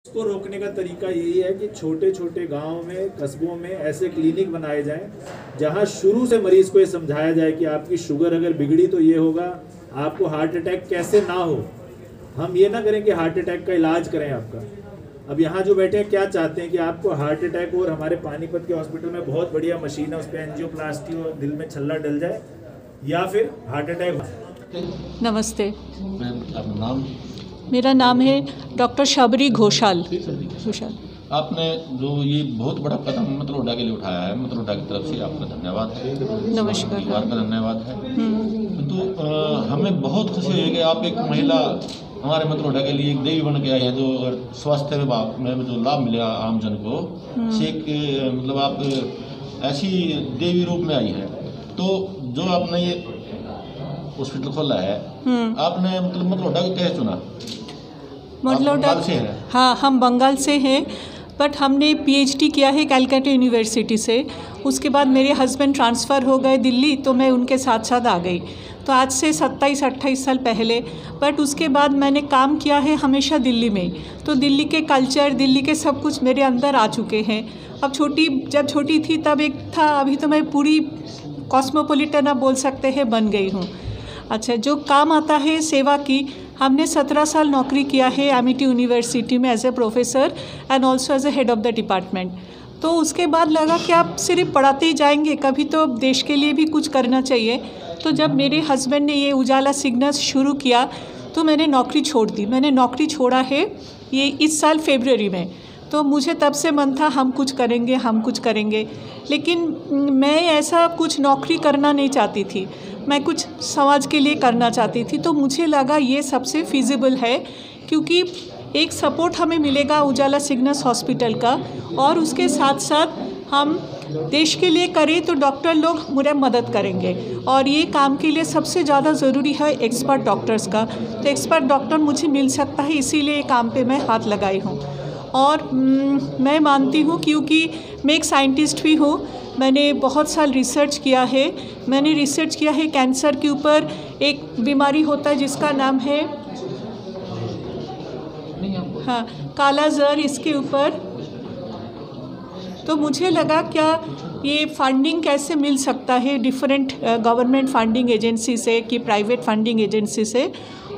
इसको रोकने का तरीका यही है कि छोटे छोटे गांव में, कस्बों में ऐसे क्लिनिक बनाए जाएं जहां शुरू से मरीज को ये समझाया जाए कि आपकी शुगर अगर बिगड़ी तो ये होगा, आपको हार्ट अटैक कैसे ना हो। हम ये ना करें कि हार्ट अटैक का इलाज करें आपका। अब यहाँ जो बैठे हैं क्या चाहते हैं कि आपको हार्ट अटैक हो, और हमारे पानीपत के हॉस्पिटल में बहुत बढ़िया मशीन है, उस पर एंजियोप्लास्टी और दिल में छल्ला डल जाए, या फिर हार्ट अटैक हो। नमस्ते, आपका नाम? मेरा नाम है डॉक्टर शबरी घोषाल। आपने जो ये बहुत बड़ा कदम मतलोडा के लिए उठाया है, मतलोडा की तरफ से आपका धन्यवाद है। नमस्कार। परिवार का धन्यवाद है। तो हमें बहुत खुशी हुई कि आप एक महिला हमारे मतलोडा के लिए एक देवी बन के आई है, जो स्वास्थ्य विभाग में जो लाभ मिलेगा आम जन को, से मतलब आप ऐसी देवी रूप में आई है। तो जो आपने ये हॉस्पिटल खोला है, आपने मतलब मतलोडा को कैसे चुना? मतलोडा से है? हाँ, हम बंगाल से हैं, बट हमने पीएचडी किया है कलकत्ता यूनिवर्सिटी से। उसके बाद मेरे हस्बैंड ट्रांसफ़र हो गए दिल्ली, तो मैं उनके साथ साथ आ गई। तो आज से 27-28 साल पहले, बट उसके बाद मैंने काम किया है हमेशा दिल्ली में। तो दिल्ली के कल्चर, दिल्ली के सब कुछ मेरे अंदर आ चुके हैं। अब जब छोटी थी तब एक था, अभी तो मैं पूरी कॉस्मोपॉलिटन आप बोल सकते हैं बन गई हूँ। अच्छा, जो काम आता है सेवा की, हमने 17 साल नौकरी किया है एमिटी यूनिवर्सिटी में as a professor and also as a head of the department. तो उसके बाद लगा कि आप सिर्फ पढ़ाते ही जाएंगे, कभी तो देश के लिए भी कुछ करना चाहिए। तो जब मेरे हस्बैंड ने ये उजाला सिग्नल्स शुरू किया तो मैंने नौकरी छोड़ दी। मैंने नौकरी छोड़ा है ये इस साल फरवरी में। तो मुझे तब से मन था हम कुछ करेंगे, हम कुछ करेंगे, लेकिन मैं ऐसा कुछ नौकरी करना नहीं चाहती थी। मैं कुछ समाज के लिए करना चाहती थी। तो मुझे लगा ये सबसे फिजिबल है, क्योंकि एक सपोर्ट हमें मिलेगा उजाला सिग्नल्स हॉस्पिटल का, और उसके साथ साथ हम देश के लिए करें तो डॉक्टर लोग मुझे मदद करेंगे। और ये काम के लिए सबसे ज़्यादा ज़रूरी है एक्सपर्ट डॉक्टर्स का। तो एक्सपर्ट डॉक्टर मुझे मिल सकता है, इसीलिए ये काम पे मैं हाथ लगाई हूँ। और मैं मानती हूँ, क्योंकि मैं एक साइंटिस्ट भी हूँ, मैंने बहुत साल रिसर्च किया है। मैंने रिसर्च किया है कैंसर के ऊपर। एक बीमारी होता है जिसका नाम है काला ज़र, इसके ऊपर। तो मुझे लगा क्या ये फंडिंग कैसे मिल सकता है डिफरेंट गवर्नमेंट फंडिंग एजेंसी से कि प्राइवेट फंडिंग एजेंसी से,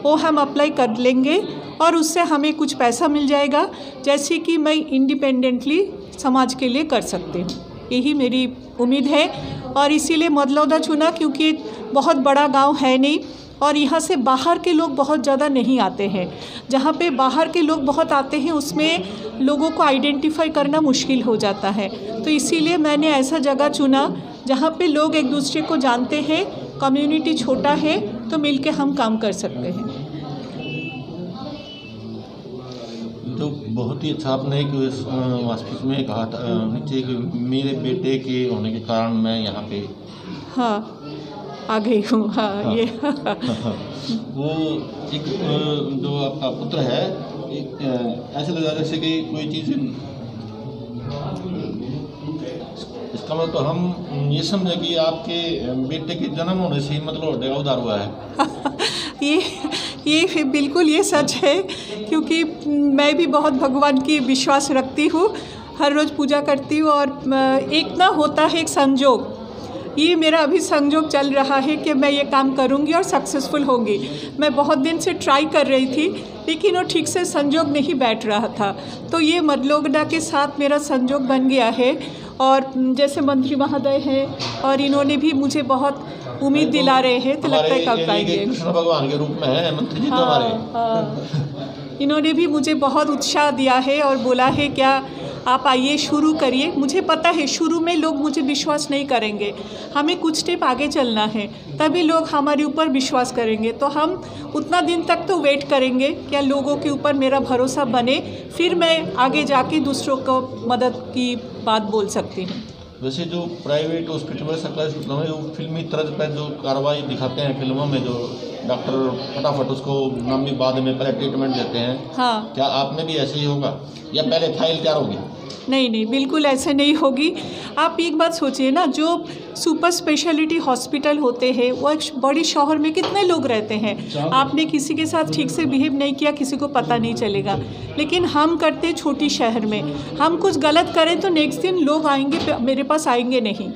वो हम अप्लाई कर लेंगे और उससे हमें कुछ पैसा मिल जाएगा, जैसे कि मैं इंडिपेंडेंटली समाज के लिए कर सकती हूँ। यही मेरी उम्मीद है, और इसीलिए मतलोडा चुना, क्योंकि बहुत बड़ा गांव है नहीं और यहाँ से बाहर के लोग बहुत ज़्यादा नहीं आते हैं। जहाँ पे बाहर के लोग बहुत आते हैं उसमें लोगों को आइडेंटिफाई करना मुश्किल हो जाता है। तो इसीलिए मैंने ऐसा जगह चुना जहाँ पे लोग एक दूसरे को जानते हैं, कम्युनिटी छोटा है, तो मिलके हम काम कर सकते हैं। तो बहुत ही अच्छा आपने एक वास्तविक में कहा था नीचे कि मेरे बेटे के होने के कारण मैं यहाँ पे आ गई हूँ। ये वो एक जो आपका पुत्र है, ऐसे लगा जैसे कि कोई चीज़, इसका मतलब तो हम ये समझे कि आपके बेटे के जन्म होने से ही मतलब उद्धार हुआ है। ये बिल्कुल ये सच है, क्योंकि मैं भी बहुत भगवान की विश्वास रखती हूँ, हर रोज़ पूजा करती हूँ। और एक ना होता है एक संजोग, ये मेरा अभी संजोग चल रहा है कि मैं ये काम करूँगी और सक्सेसफुल होंगी। मैं बहुत दिन से ट्राई कर रही थी, लेकिन वो ठीक से संजोग नहीं बैठ रहा था। तो ये मतलोडा के साथ मेरा संजोग बन गया है। और जैसे मंत्री महोदय हैं, और इन्होंने भी मुझे बहुत उम्मीद दिला रहे हैं, तो लगता है कब पाएंगे। कृष्ण भगवान के रूप में है मंत्री जी हमारे। इन्होंने भी मुझे बहुत उत्साह दिया है और बोला है क्या आप आइए, शुरू करिए। मुझे पता है शुरू में लोग मुझे विश्वास नहीं करेंगे, हमें कुछ स्टेप आगे चलना है, तभी लोग हमारे ऊपर विश्वास करेंगे। तो हम उतना दिन तक तो वेट करेंगे, क्या लोगों के ऊपर मेरा भरोसा बने, फिर मैं आगे जाके दूसरों को मदद की बात बोल सकती हूँ। वैसे जो प्राइवेट हॉस्पिटल में, सरकारी हॉस्पिटलों में जो फिल्मी तर्ज पर जो कार्रवाई दिखाते हैं फिल्मों में, जो डॉक्टर फटाफट उसको लंबी बाद में पहले ट्रीटमेंट देते हैं। हाँ। क्या आप में भी ऐसे ही होगा या पहले फाइल तैयार होगी? नहीं नहीं, बिल्कुल ऐसे नहीं होगी। आप एक बात सोचिए ना, जो सुपर स्पेशलिटी हॉस्पिटल होते हैं वो एक बड़ी शहर में कितने लोग रहते हैं, आपने किसी के साथ ठीक से बिहेव नहीं किया, किसी को पता नहीं चलेगा। लेकिन हम करते छोटी शहर में, हम कुछ गलत करें तो नेक्स्ट दिन लोग आएंगे, मेरे पास आएंगे नहीं।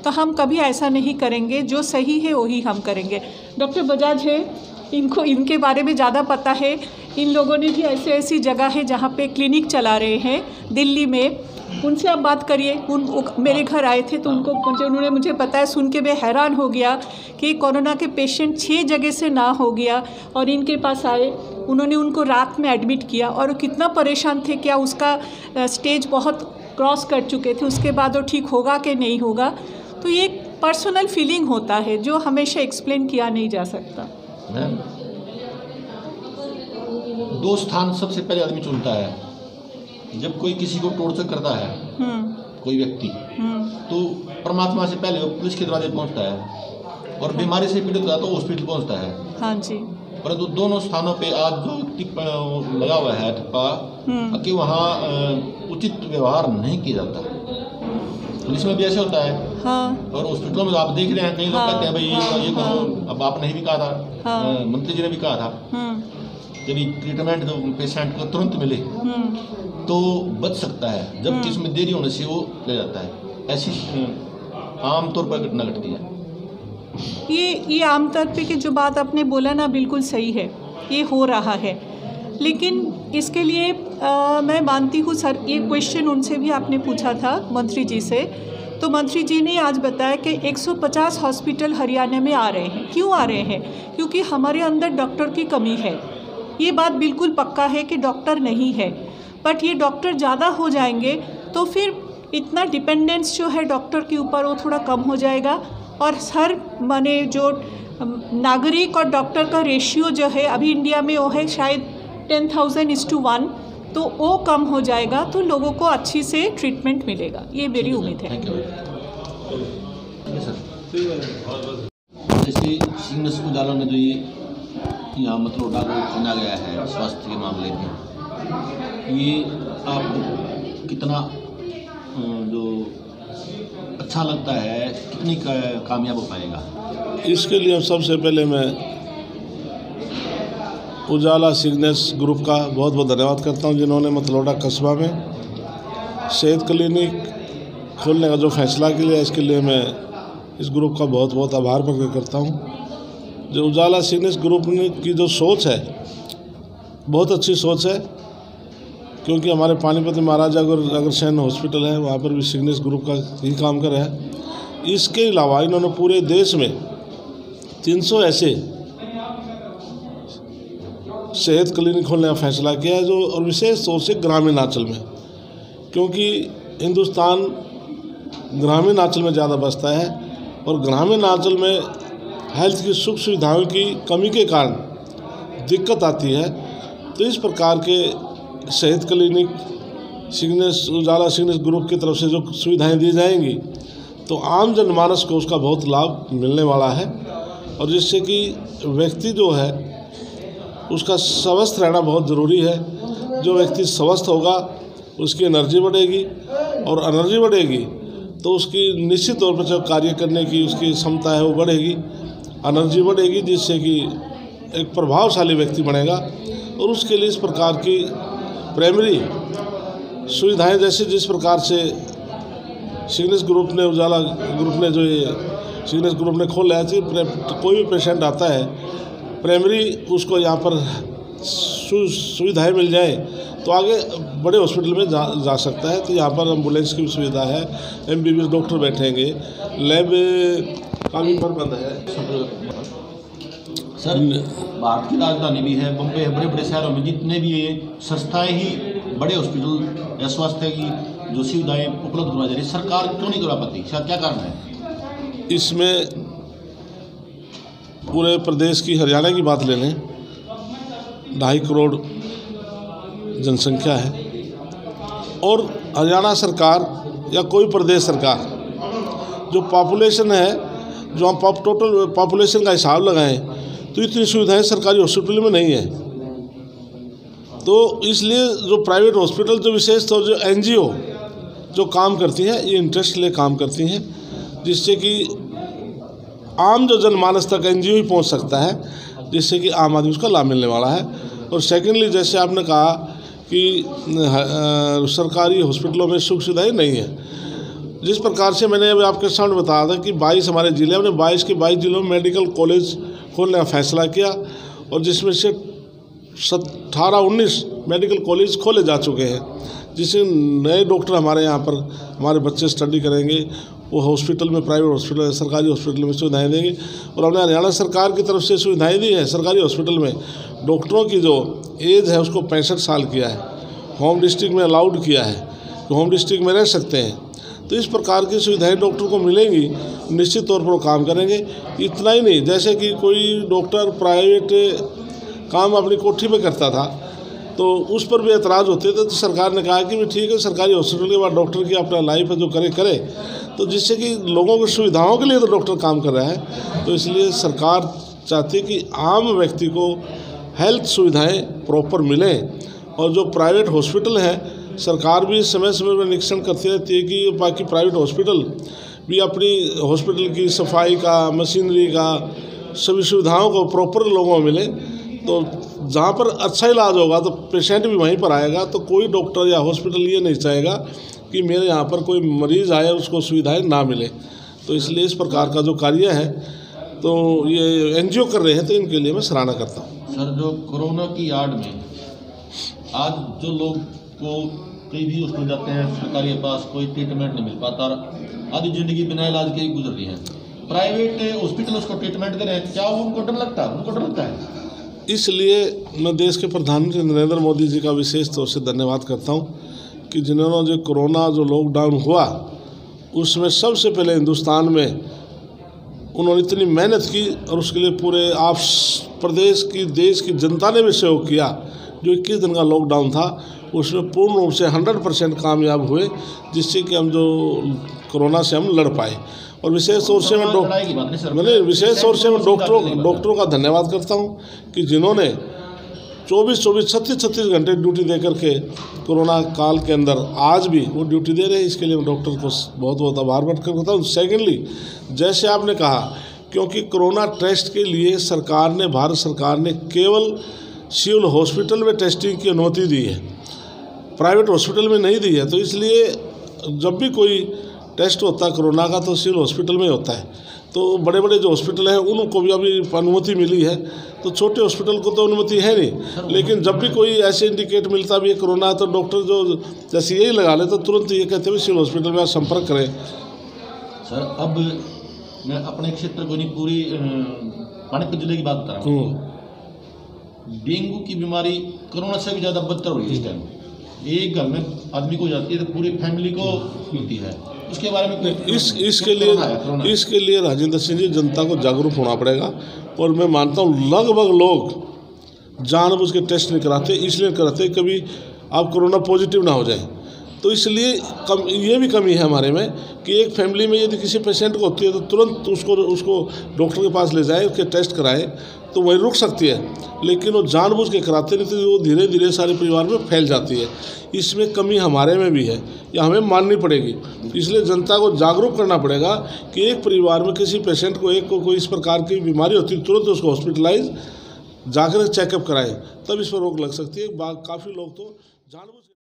तो हम कभी ऐसा नहीं करेंगे, जो सही है वही हम करेंगे। डॉक्टर बजाज है, इनको इनके बारे में ज़्यादा पता है। इन लोगों ने भी ऐसी जगह है जहाँ पे क्लिनिक चला रहे हैं दिल्ली में, उनसे आप बात करिए। मेरे घर आए थे तो उन्होंने मुझे बताया, सुन के मैं हैरान हो गया कि कोरोना के पेशेंट 6 जगह से ना हो गया और इनके पास आए। उन्होंने उनको रात में एडमिट किया और कितना परेशान थे, क्या उसका स्टेज बहुत क्रॉस कर चुके थे, उसके बाद वो ठीक होगा कि नहीं होगा। तो ये एक पर्सनल फीलिंग होता है जो हमेशा एक्सप्लेन किया नहीं जा सकता। दो स्थान सबसे पहले आदमी चुनता है, जब कोई किसी को टॉर्चर करता है कोई व्यक्ति, तो परमात्मा से पहले वो पुलिस के दरवाजे पहुंचता है, और बीमारी से पीड़ित होता है तो हॉस्पिटल पहुंचता है। हाँ जी। परंतु दोनों स्थानों पे आज जो टिप्पा लगा हुआ है ठप्पा कि वहाँ उचित व्यवहार नहीं किया जाता। पुलिस में भी ऐसे होता है। हाँ। और हॉस्पिटलों में आप देख रहे हैं, कई लोग कहते हैं भाई ये करो। अब आपने भी कहा था, मंत्री जी ने भी कहा था, जब ट्रीटमेंट तो पेशेंट को तुरंत मिले तो बच सकता है, जबकि इसमें देरी होने से वो ले जाता है। ऐसी आमतौर पर घटना घटती है। ये आमतौर पे कि जो बात आपने बोला ना, बिल्कुल सही है, ये हो रहा है। लेकिन इसके लिए मैं मानती हूँ सर, ये क्वेश्चन उनसे भी आपने पूछा था मंत्री जी से, तो मंत्री जी ने आज बताया कि 150 हॉस्पिटल हरियाणा में आ रहे हैं। क्यों आ रहे हैं? क्योंकि हमारे अंदर डॉक्टर की कमी है। ये बात बिल्कुल पक्का है कि डॉक्टर नहीं है, बट ये डॉक्टर ज़्यादा हो जाएंगे तो फिर इतना डिपेंडेंस जो है डॉक्टर के ऊपर वो थोड़ा कम हो जाएगा, और हर माने जो नागरिक और डॉक्टर का रेशियो जो है अभी इंडिया में वो है शायद 10,000:1, तो वो कम हो जाएगा, तो लोगों को अच्छी से ट्रीटमेंट मिलेगा, ये मेरी उम्मीद है। जैसे सिग्नस उजाला में जो ये यहाँ मतलोडा को चुना गया है स्वास्थ्य के मामले में, ये आपको कितना जो अच्छा लगता है, कितनी कामयाब हो पाएगा? इसके लिए सबसे पहले मैं उजाला सिग्नेस ग्रुप का बहुत बहुत धन्यवाद करता हूं, जिन्होंने मतलोडा कस्बा में सेहत क्लिनिक खोलने का जो फैसला किया, इसके लिए मैं इस ग्रुप का बहुत बहुत आभार प्रकट करता हूं। जो उजाला सिग्नेस ग्रुप की जो सोच है, बहुत अच्छी सोच है, क्योंकि हमारे पानीपत में महाराजा अग्रसेन हॉस्पिटल है, वहाँ पर भी सिग्नेस ग्रुप का ही काम कर रहा है। इसके अलावा इन्होंने पूरे देश में 300 ऐसे सेहत क्लिनिक खोलने का फैसला किया है, जो और विशेष तौर से ग्रामीण अंचल में, क्योंकि हिंदुस्तान ग्रामीण अंचल में ज़्यादा बसता है और ग्रामीण अंचल में हेल्थ की सुख सुविधाओं की कमी के कारण दिक्कत आती है। तो इस प्रकार के सेहत क्लिनिक उजाला सिग्नेस ग्रुप की तरफ से जो सुविधाएं दी जाएंगी, तो आम जनमानस को उसका बहुत लाभ मिलने वाला है, और जिससे कि व्यक्ति जो है उसका स्वस्थ रहना बहुत ज़रूरी है। जो व्यक्ति स्वस्थ होगा उसकी एनर्जी बढ़ेगी, और एनर्जी बढ़ेगी तो उसकी निश्चित तौर पर जो कार्य करने की उसकी क्षमता है वो बढ़ेगी, एनर्जी बढ़ेगी, जिससे कि एक प्रभावशाली व्यक्ति बनेगा। और उसके लिए इस प्रकार की प्राइमरी सुविधाएं, जैसे जिस प्रकार से सिग्नेस ग्रुप ने उजाला ग्रुप ने जो ये सिग्नेस ग्रुप ने खोला है, कोई भी पेशेंट आता है प्राइमरी उसको यहाँ पर सुविधाएं मिल जाए तो आगे बड़े हॉस्पिटल में जा सकता है। तो यहाँ पर एम्बुलेंस की भी सुविधा है, MBBS डॉक्टर बैठेंगे, लैब का भी प्रबंध है। सर, भारत की राजधानी भी है बम्बई है, बड़े बड़े शहरों में जितने भी ये संस्थाएं ही बड़े हॉस्पिटल या स्वास्थ्य की जो सुविधाएं उपलब्ध करवा जा रही, सरकार क्यों नहीं करवा पाती? क्या कारण है इसमें? पूरे प्रदेश की हरियाणा की बात ले लें, 2.5 करोड़ जनसंख्या है, और हरियाणा सरकार या कोई प्रदेश सरकार जो पॉपुलेशन है, जो हम टोटल पॉपुलेशन का हिसाब लगाएं तो इतनी सुविधाएं सरकारी हॉस्पिटल में नहीं है। तो इसलिए जो प्राइवेट हॉस्पिटल जो विशेष तौर जो NGO जो काम करती हैं, ये इंटरेस्ट ले काम करती हैं, जिससे कि आम जो जनमानस तक NGO ही पहुंच सकता है, जिससे कि आम आदमी उसका लाभ मिलने वाला है। और सेकेंडली, जैसे आपने कहा कि सरकारी हॉस्पिटलों में सुख सुविधाएँ नहीं है, जिस प्रकार से मैंने अभी आपके सामने बताया था कि 22 हमारे ज़िले, हमने 22 के 22 जिलों में मेडिकल कॉलेज खोलने का फैसला किया, और जिसमें से 18-19 मेडिकल कॉलेज खोले जा चुके हैं, जिससे नए डॉक्टर हमारे यहाँ पर हमारे बच्चे स्टडी करेंगे, वो हॉस्पिटल में, प्राइवेट हॉस्पिटल, सरकारी हॉस्पिटल में सुविधाएं देंगे। और हमने हरियाणा सरकार की तरफ से सुविधाएं दी है। सरकारी हॉस्पिटल में डॉक्टरों की जो एज है उसको 65 साल किया है, होम डिस्ट्रिक्ट में अलाउड किया है, तो होम डिस्ट्रिक्ट में रह सकते हैं। तो इस प्रकार की सुविधाएं डॉक्टर को मिलेंगी, निश्चित तौर पर वो काम करेंगे। इतना ही नहीं, जैसे कि कोई डॉक्टर प्राइवेट काम अपनी कोठी में करता था, तो उस पर भी एतराज़ होते थे, तो सरकार ने कहा कि भी ठीक है, सरकारी हॉस्पिटल के बाद डॉक्टर की अपना लाइफ है जो करे, तो जिससे कि लोगों की सुविधाओं के लिए तो डॉक्टर काम कर रहा है। तो इसलिए सरकार चाहती है कि आम व्यक्ति को हेल्थ सुविधाएं प्रॉपर मिलें, और जो प्राइवेट हॉस्पिटल हैं, सरकार भी समय समय पर निरीक्षण करती रहती है कि बाकी प्राइवेट हॉस्पिटल भी अपनी हॉस्पिटल की सफाई का, मशीनरी का, सभी सुविधाओं को प्रॉपर लोगों को मिले। तो जहाँ पर अच्छा इलाज होगा तो पेशेंट भी वहीं पर आएगा। तो कोई डॉक्टर या हॉस्पिटल ये नहीं चाहेगा कि मेरे यहाँ पर कोई मरीज़ आए उसको सुविधाएं ना मिले। तो इसलिए इस प्रकार का जो कार्य है तो ये NGO कर रहे हैं, तो इनके लिए मैं सराहना करता हूँ। सर, जो कोरोना की आड़ में आज जो लोग को कई भी हॉस्पिटल जाते हैं, सरकारी के पास कोई ट्रीटमेंट नहीं मिल पाता, आधी ज़िंदगी बिना इलाज के ही गुजर रही है। प्राइवेट हॉस्पिटल उसको ट्रीटमेंट दे रहे हैं, क्या उनको डर लगता है? उनको डर लगता है। इसलिए मैं देश के प्रधानमंत्री नरेंद्र मोदी जी का विशेष तौर से धन्यवाद करता हूँ कि जिन्होंने जो कोरोना जो लॉकडाउन हुआ उसमें सबसे पहले हिंदुस्तान में उन्होंने इतनी मेहनत की, और उसके लिए पूरे आप प्रदेश की, देश की जनता ने भी सहयोग किया। जो 21 दिन का लॉकडाउन था उसमें पूर्ण रूप से 100% कामयाब हुए, जिससे कि हम जो कोरोना से हम लड़ पाए। और विशेष तौर से मैं डॉक्टरों का धन्यवाद करता हूं कि जिन्होंने 36 घंटे ड्यूटी दे करके कोरोना काल के अंदर आज भी वो ड्यूटी दे रहे हैं। इसके लिए मैं डॉक्टर को बहुत बहुत आभार व्यक्त करता हूँ। सेकेंडली, जैसे आपने कहा, क्योंकि कोरोना टेस्ट के लिए भारत सरकार ने केवल सिविल हॉस्पिटल में टेस्टिंग की अनुमति दी है, प्राइवेट हॉस्पिटल में नहीं दी है। तो इसलिए जब भी कोई टेस्ट होता है कोरोना का तो सिविल हॉस्पिटल में होता है। तो बड़े बड़े जो हॉस्पिटल हैं उनको भी अभी अनुमति मिली है, तो छोटे हॉस्पिटल को तो अनुमति है नहीं। लेकिन जब भी कोई ऐसे इंडिकेट मिलता भी है कोरोना, तो डॉक्टर जो जैसे यही लगा ले तो तुरंत ये कहते हैं सिविल हॉस्पिटल में आप संपर्क करें। सर, अब मैं अपने क्षेत्र को नहीं, पूरी पानीपत जिले की बात कर रहा हूँ। डेंगू की बीमारी कोरोना से भी ज़्यादा बदतर हो रही है इस टाइम। एक घर में आदमी को जाती है तो पूरी फैमिली को होती है। उसके बारे में इसके लिए राजेंद्र सिंह जी, जनता को जागरूक होना पड़ेगा। और मैं मानता हूँ लगभग लोग जानबूझ के टेस्ट नहीं कराते, इसलिए कराते कभी आप कोरोना पॉजिटिव ना हो जाए। तो इसलिए ये भी कमी है हमारे में कि एक फैमिली में यदि किसी पेशेंट को होती है तो तुरंत उसको डॉक्टर के पास ले जाए, उसके टेस्ट कराए तो वही रुक सकती है। लेकिन वो जानबूझ के कराते नहीं तो वो धीरे धीरे सारे परिवार में फैल जाती है। इसमें कमी हमारे में भी है, या हमें माननी पड़ेगी। इसलिए जनता को जागरूक करना पड़ेगा कि एक परिवार में किसी पेशेंट को कोई इस प्रकार की बीमारी होती है, तुरंत उसको हॉस्पिटलाइज जाकर चेकअप कराएं, तब इस पर रोक लग सकती है। काफ़ी लोग तो जानबूझ